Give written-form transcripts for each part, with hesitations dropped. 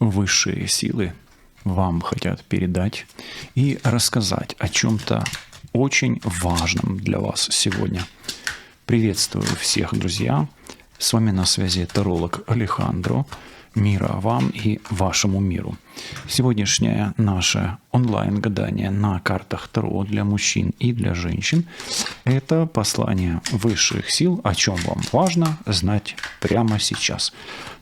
высшие силы вам хотят передать и рассказать о чем-то очень важном для вас сегодня. Приветствую всех, друзья! С вами на связи таролог Алехандро. Мира вам и вашему миру. Сегодняшнее наше онлайн-гадание на картах Таро для мужчин и для женщин – это послание высших сил, о чем вам важно знать прямо сейчас.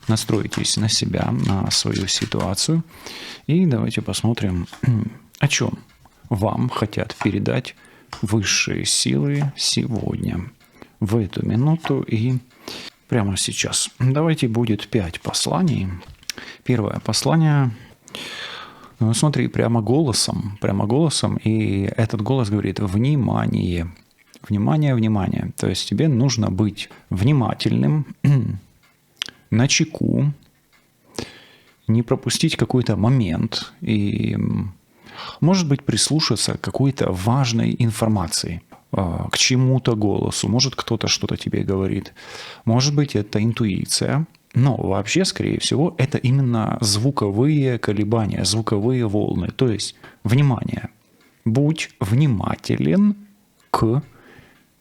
Настройтесь на себя, на свою ситуацию и давайте посмотрим, о чем вам хотят передать высшие силы сегодня, в эту минуту и прямо сейчас. Давайте будет 5 посланий. Первое послание, смотри, прямо голосом, и этот голос говорит «внимание». Внимание, внимание. То есть тебе нужно быть внимательным, начеку, не пропустить какой-то момент и, может быть, прислушаться к какой-то важной информации, к чему-то голосу. Может, кто-то что-то тебе говорит. Может быть, это интуиция. Но вообще, скорее всего, это именно звуковые колебания, звуковые волны. То есть, внимание. Будь внимателен к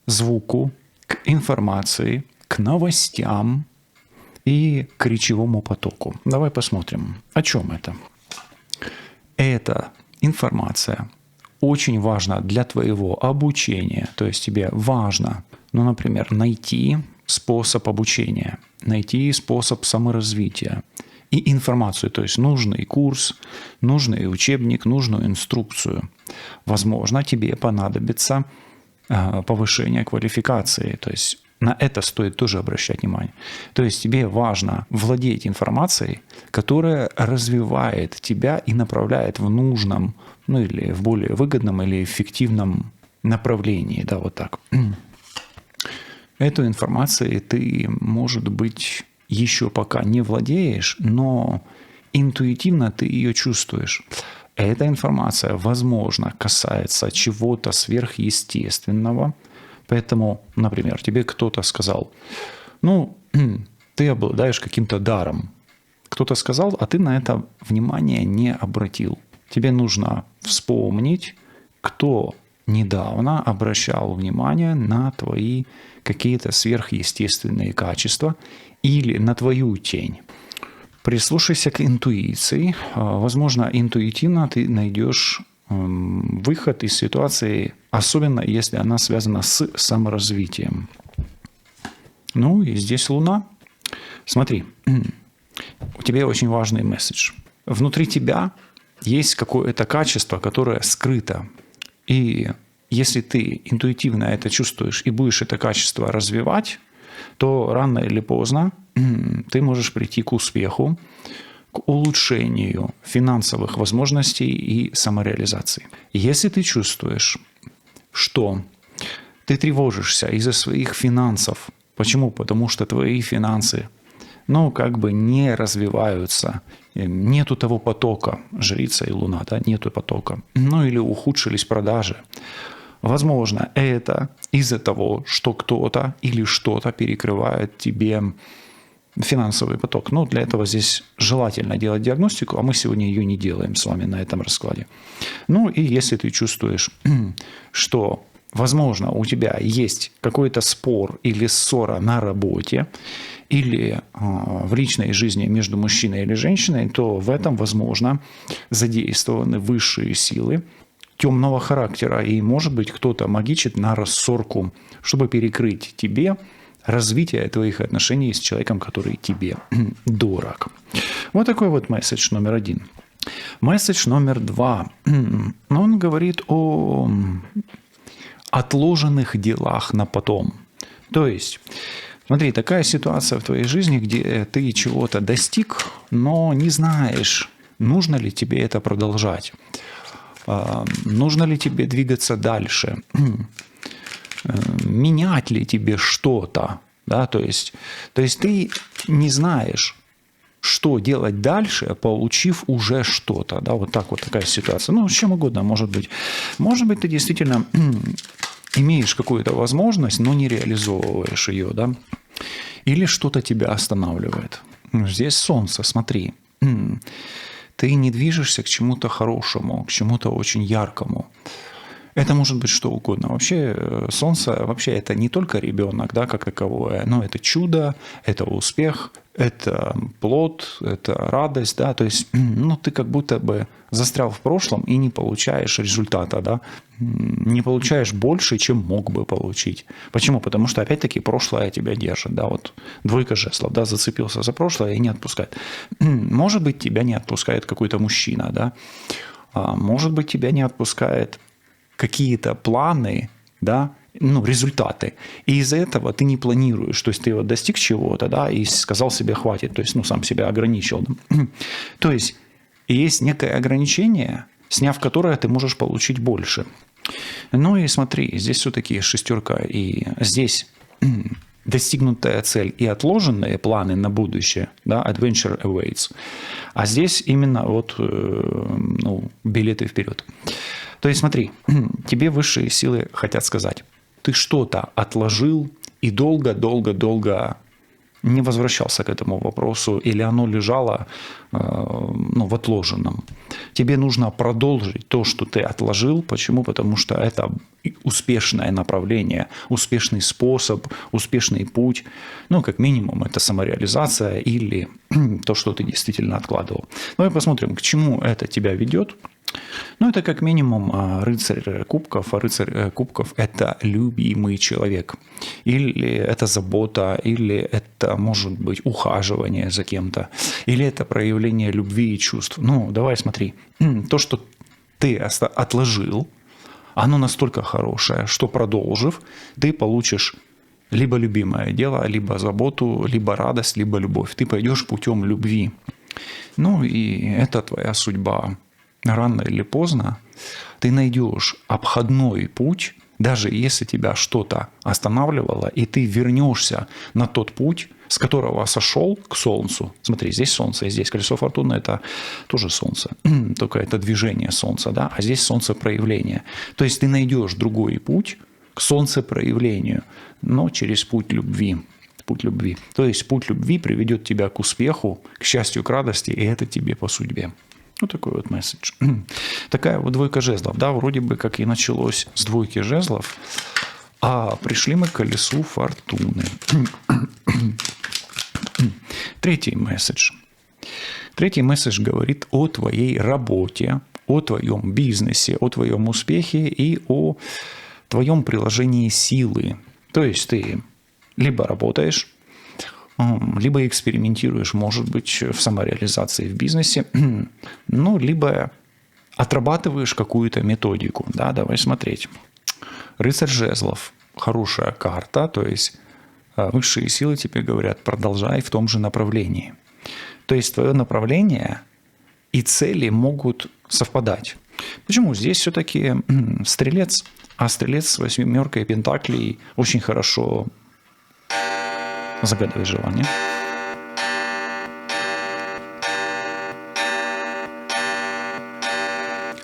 звуку, к информации, к новостям и к речевому потоку. Давай посмотрим, о чем это. Эта информация очень важно для твоего обучения. То есть тебе важно, например, найти способ обучения, найти способ саморазвития и информацию. То есть нужный курс, нужный учебник, нужную инструкцию. Возможно, тебе понадобится повышение квалификации. То есть на это стоит тоже обращать внимание. То есть тебе важно владеть информацией, которая развивает тебя и направляет в нужном, или в более выгодном или эффективном направлении. Да, вот так. Эту информацией ты, может быть, еще пока не владеешь, но интуитивно ты ее чувствуешь. Эта информация, возможно, касается чего-то сверхъестественного. Поэтому, например, тебе кто-то сказал, ты обладаешь каким-то даром. Кто-то сказал, а ты на это внимание не обратил. Тебе нужно вспомнить, кто недавно обращал внимание на твои какие-то сверхъестественные качества или на твою тень. Прислушайся к интуиции. Возможно, интуитивно ты найдешь выход из ситуации, особенно если она связана с саморазвитием. И здесь Луна. Смотри, у тебя очень важный месседж. Внутри тебя есть какое-то качество, которое скрыто. И если ты интуитивно это чувствуешь и будешь это качество развивать, то рано или поздно ты можешь прийти к успеху, к улучшению финансовых возможностей и самореализации. Если ты чувствуешь, что ты тревожишься из-за своих финансов, почему? Потому что твои финансы не развиваются, нету того потока, жрица и луна, нету потока, или ухудшились продажи. Возможно, это из-за того, что кто-то или что-то перекрывает тебе финансовый поток. Для этого здесь желательно делать диагностику, а мы сегодня ее не делаем с вами на этом раскладе. И если ты чувствуешь, что, возможно, у тебя есть какой-то спор или ссора на работе, или в личной жизни между мужчиной или женщиной, то в этом, возможно, задействованы высшие силы темного характера. И, может быть, кто-то магичит на рассорку, чтобы перекрыть тебе развитие твоих отношений с человеком, который тебе дорог. Вот такой вот месседж номер 1. Месседж номер 2. Он говорит о отложенных делах на потом. То есть, смотри, такая ситуация в твоей жизни, где ты чего-то достиг, но не знаешь, нужно ли тебе это продолжать. Нужно ли тебе двигаться дальше? Менять ли тебе что-то? Да, то есть ты не знаешь, что делать дальше, получив уже что-то. Да, вот так вот такая ситуация. С чем угодно может быть. Может быть, ты действительно имеешь какую-то возможность, но не реализовываешь ее. Да? Или что-то тебя останавливает. Здесь Солнце, смотри. ты не движешься к чему-то хорошему, к чему-то очень яркому. Это может быть что угодно. Вообще солнце, вообще это не только ребенок, да, как таковое, но это чудо, это успех, это плод, это радость, да, то есть, ну, ты как будто бы застрял в прошлом и не получаешь результата, да, не получаешь больше, чем мог бы получить. Почему? Потому что, опять-таки, прошлое тебя держит, да, вот двойка жезлов, да, зацепился за прошлое и не отпускает. Может быть, тебя не отпускает какой-то мужчина, да, может быть, тебя не отпускает какие-то планы, да, ну, результаты. И из-за этого ты не планируешь. То есть ты вот достиг чего-то, да, и сказал себе хватит. То есть, ну, сам себя ограничил. То есть есть некое ограничение, сняв которое ты можешь получить больше. Ну и смотри, здесь все-таки шестерка. И здесь достигнутая цель и отложенные планы на будущее, да, adventure awaits. А здесь именно вот, ну, билеты вперед. То есть смотри, тебе высшие силы хотят сказать, ты что-то отложил и долго-долго-долго не возвращался к этому вопросу, или оно лежало, ну, в отложенном. Тебе нужно продолжить то, что ты отложил. Почему? Потому что это успешное направление, успешный способ, успешный путь. Ну, как минимум, это самореализация или то, что ты действительно откладывал. Давай посмотрим, к чему это тебя ведет. Ну, это как минимум рыцарь кубков. А рыцарь кубков – это любимый человек. Или это забота, или это, может быть, ухаживание за кем-то. Или это проявление любви и чувств. Ну, давай смотри. То, что ты отложил, оно настолько хорошее, что, продолжив, ты получишь либо любимое дело, либо заботу, либо радость, либо любовь. Ты пойдешь путем любви. Ну, и это твоя судьба. Рано или поздно ты найдешь обходной путь, даже если тебя что-то останавливало, и ты вернешься на тот путь, с которого сошел к Солнцу. Смотри, здесь Солнце, и здесь колесо фортуны – это тоже Солнце, только это движение Солнца, да, а здесь солнцепроявление. То есть ты найдешь другой путь к солнцепроявлению, но через путь любви. Путь любви. То есть путь любви приведет тебя к успеху, к счастью, к радости, и это тебе по судьбе. Вот такой вот месседж. Такая вот двойка жезлов. Да, вроде бы как и началось с двойки жезлов, а пришли мы к колесу фортуны. Третий месседж. Третий месседж говорит о твоей работе, о твоем бизнесе, о твоем успехе и о твоем приложении силы. То есть ты либо работаешь, либо экспериментируешь, может быть, в самореализации в бизнесе, ну, либо отрабатываешь какую-то методику. Да, давай смотреть. Рыцарь жезлов. Хорошая карта, то есть высшие силы тебе говорят, продолжай в том же направлении. То есть твое направление и цели могут совпадать. Почему? Здесь все-таки стрелец, а стрелец с восьмеркой пентаклей очень хорошо загадывает желание.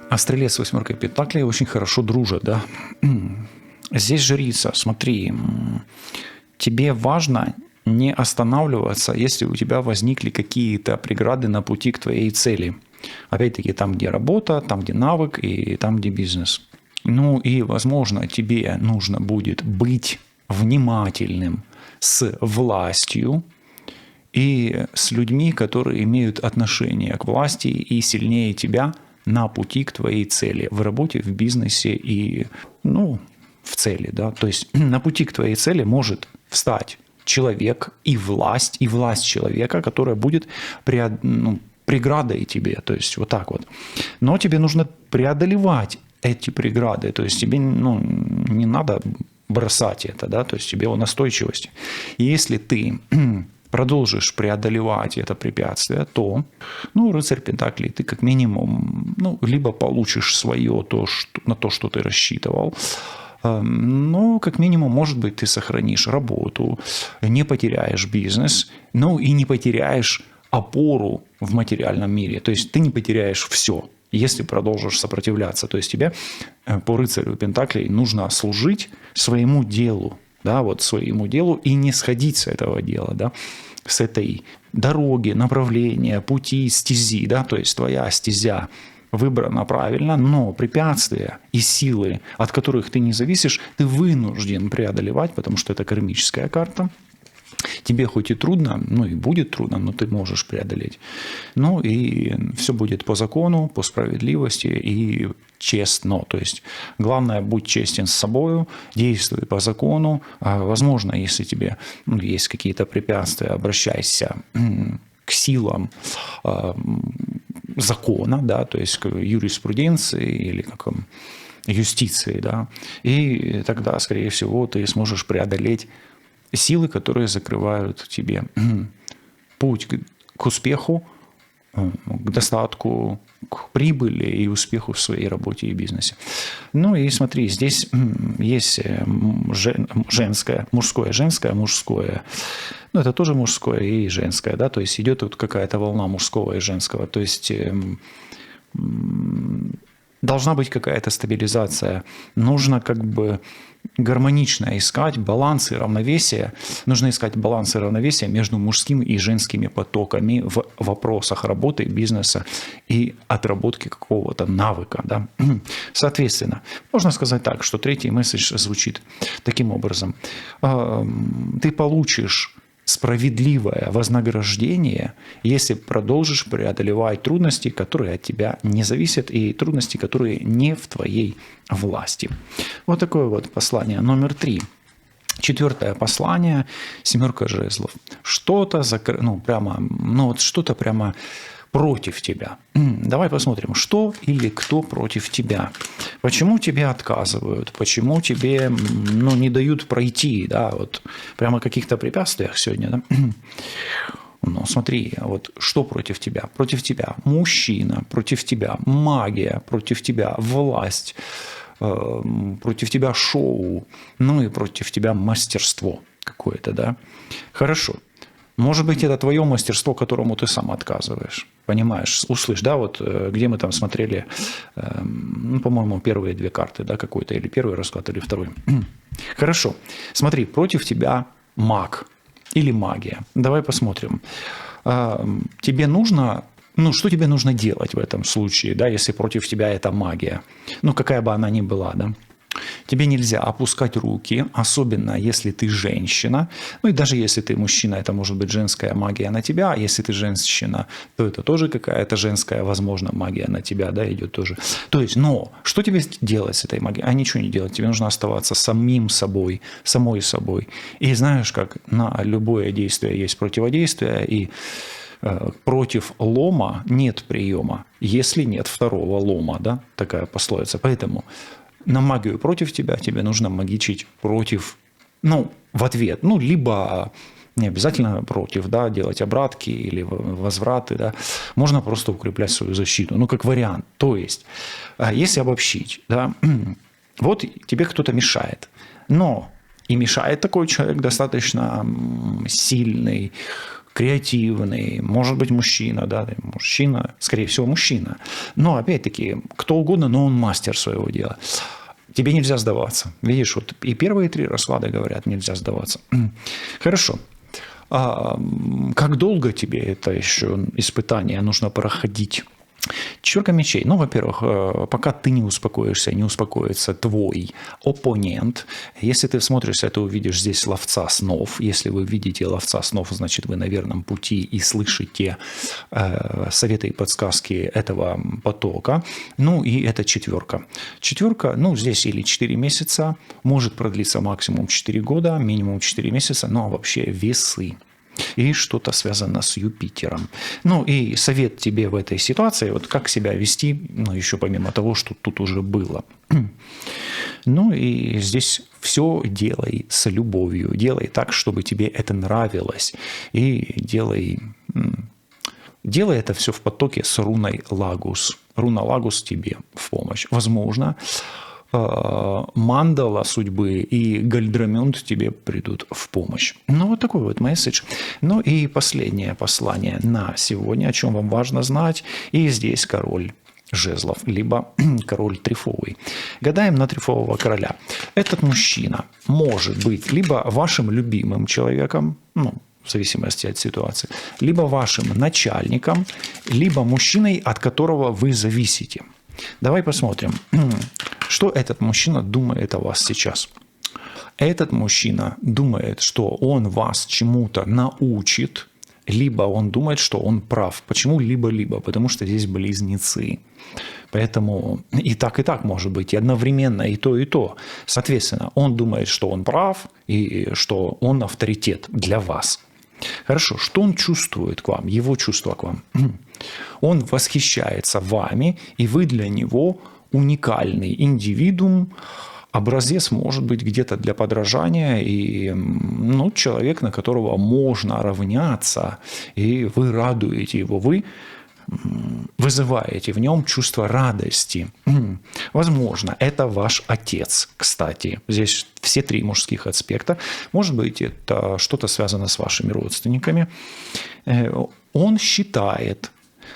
А стрелец с восьмеркой пентаклей очень хорошо дружат, да. Здесь жрица, смотри, тебе важно не останавливаться, если у тебя возникли какие-то преграды на пути к твоей цели. Опять-таки, там, где работа, там, где навык и там, где бизнес. Ну и, возможно, тебе нужно будет быть внимательным с властью и с людьми, которые имеют отношение к власти и сильнее тебя на пути к твоей цели в работе, в бизнесе и, ну, в цели. Да? То есть на пути к твоей цели может встать человек и власть человека, которая будет преградой тебе. То есть вот так вот. Но тебе нужно преодолевать эти преграды. То есть тебе не надо бросать это, да, то есть тебе о настойчивости. И если ты продолжишь преодолевать это препятствие, то, ну, рыцарь пентаклей, ты как минимум, ну, либо получишь свое на то, что ты рассчитывал, но как минимум, может быть, ты сохранишь работу, не потеряешь бизнес, ну и не потеряешь опору в материальном мире. То есть ты не потеряешь все, если продолжишь сопротивляться. То есть тебе по рыцарю пентаклей нужно служить своему делу, да, вот своему делу и не сходить с этого дела, да. с этой дороги, направления, пути, стези, да, то есть твоя стезя выбрана правильно, но препятствия и силы, от которых ты не зависишь, ты вынужден преодолевать, потому что это кармическая карта. Тебе хоть и трудно, ну и будет трудно, но ты можешь преодолеть. Ну и все будет по закону, по справедливости и честно. То есть главное, будь честен с собой, действуй по закону. Возможно, если тебе есть какие-то препятствия, обращайся к силам закона, да, то есть к юриспруденции или как юстиции, да, и тогда, скорее всего, ты сможешь преодолеть силы, которые закрывают тебе путь к успеху, к достатку, к прибыли и успеху в своей работе и бизнесе. Ну и смотри, здесь есть женское, мужское. Ну, это тоже мужское и женское, да, то есть идет вот какая-то волна мужского и женского. То есть должна быть какая-то стабилизация. Нужно как бы гармонично искать баланс и равновесие. Нужно искать баланс и равновесие между мужским и женскими потоками в вопросах работы, бизнеса и отработки какого-то навыка. Да? Соответственно, можно сказать так, что третий месседж звучит таким образом. Ты получишь справедливое вознаграждение, если продолжишь преодолевать трудности, которые от тебя не зависят, и трудности, которые не в твоей власти. Вот такое вот послание номер 3. Четвертое послание, 7 жезлов. Что-то что-то прямо против тебя. Давай посмотрим, что или кто против тебя. Почему тебе отказывают? Почему тебе не дают пройти? Да, вот прямо о каких-то препятствиях сегодня. Да? Ну, смотри, вот что против тебя? Против тебя мужчина, против тебя магия, против тебя власть, против тебя шоу, ну и против тебя мастерство какое-то, да? Хорошо. Может быть, это твое мастерство, которому ты сам отказываешь. Понимаешь, услышь, да, вот где мы там смотрели, по-моему, первые 2 карты, да, какой-то, или первый расклад, или второй. Хорошо. Смотри, против тебя маг или магия. Давай посмотрим. Тебе нужно, что тебе нужно делать в этом случае, да, если против тебя это магия? Какая бы она ни была, да. Тебе нельзя опускать руки, особенно если ты женщина. Ну и даже если ты мужчина, это может быть женская магия на тебя. А если ты женщина, то это тоже какая-то женская, возможно, магия на тебя, да, идет тоже. То есть, но что тебе делать с этой магией? А ничего не делать. Тебе нужно оставаться самим собой, самой собой. И знаешь, как на любое действие есть противодействие, и против лома нет приема, если нет второго лома, да, такая пословица. Поэтому на магию против тебя тебе нужно магичить против, в ответ, либо не обязательно против, да, делать обратки или возвраты, да, можно просто укреплять свою защиту, как вариант. То есть, если обобщить, да, вот тебе кто-то мешает, но и мешает такой человек достаточно сильный, креативный, может быть, мужчина, да, мужчина, скорее всего, мужчина. Но, опять-таки, кто угодно, но он мастер своего дела. Тебе нельзя сдаваться. Видишь, вот и первые 3 расклада говорят, нельзя сдаваться. Хорошо. Как долго тебе это еще испытание нужно проходить? 4 мечей. Во-первых, пока ты не успокоишься, не успокоится твой оппонент. Если ты всмотришься, ты увидишь здесь ловца снов. Если вы видите ловца снов, значит, вы на верном пути и слышите советы и подсказки этого потока. И это 4. 4, здесь или 4 месяца, может продлиться максимум 4 года, минимум 4 месяца, а вообще весы. И что-то связано с Юпитером. И совет тебе в этой ситуации, вот как себя вести, еще помимо того, что тут уже было. И здесь все делай с любовью. Делай так, чтобы тебе это нравилось. И делай это все в потоке с руной Лагус. Руна Лагус тебе в помощь. Возможно, мандала судьбы и гальдрамент тебе придут в помощь. Вот такой вот месседж. И последнее послание на сегодня, о чем вам важно знать. И здесь король жезлов, либо король трифовый. Гадаем на трифового короля. Этот мужчина может быть либо вашим любимым человеком, в зависимости от ситуации, либо вашим начальником, либо мужчиной, от которого вы зависите. Давай посмотрим, что этот мужчина думает о вас сейчас. Этот мужчина думает, что он вас чему-то научит, либо он думает, что он прав. Почему либо-либо? Потому что здесь близнецы. Поэтому и так может быть, и одновременно и то, и то. Соответственно, он думает, что он прав, и что он авторитет для вас. Хорошо, что он чувствует к вам, его чувства к вам? Он восхищается вами, и вы для него уникальный индивидуум, образец, может быть, где-то для подражания, и человек, на которого можно равняться, и вы радуете его, вы вызываете в нем чувство радости. Возможно, это ваш отец, кстати. Здесь все три мужских аспекта. Может быть, это что-то связано с вашими родственниками. Он считает,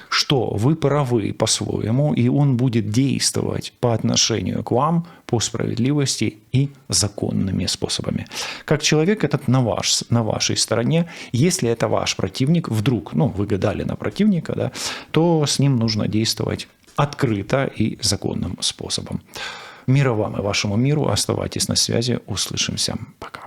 что вы правы по-своему, и он будет действовать по отношению к вам по справедливости и законными способами. Как человек этот на вашей стороне. Если это ваш противник, вдруг, вы гадали на противника, да, то с ним нужно действовать открыто и законным способом. Мира вам и вашему миру. Оставайтесь на связи. Услышимся. Пока.